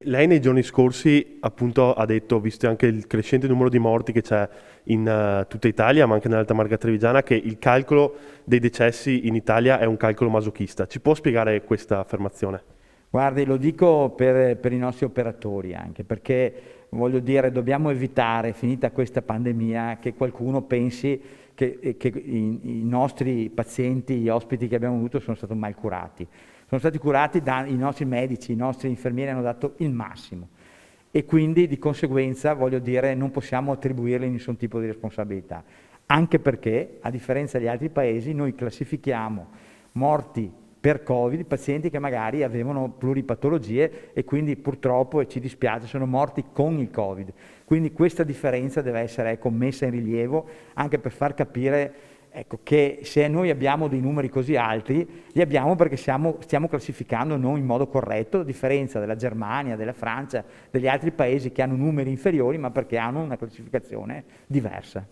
lei nei giorni scorsi appunto ha detto, visto anche il crescente numero di morti che c'è in tutta Italia, ma anche nell'Alta Marca Trevigiana, che il calcolo dei decessi in Italia è un calcolo masochista. Ci può spiegare questa affermazione? Guardi, lo dico per i nostri operatori anche, perché voglio dire, dobbiamo evitare, finita questa pandemia, che qualcuno pensi che i nostri pazienti, gli ospiti che abbiamo avuto sono stati mal curati. Sono stati curati dai nostri medici, i nostri infermieri hanno dato il massimo e quindi di conseguenza, voglio dire, non possiamo attribuirgli nessun tipo di responsabilità. Anche perché, a differenza degli altri paesi, noi classifichiamo morti per Covid, pazienti che magari avevano pluripatologie e quindi purtroppo, e ci dispiace, sono morti con il Covid. Quindi questa differenza deve essere, ecco, messa in rilievo anche per far capire, ecco, che se noi abbiamo dei numeri così alti, li abbiamo perché stiamo classificando non in modo corretto, a differenza della Germania, della Francia, degli altri paesi che hanno numeri inferiori, ma perché hanno una classificazione diversa.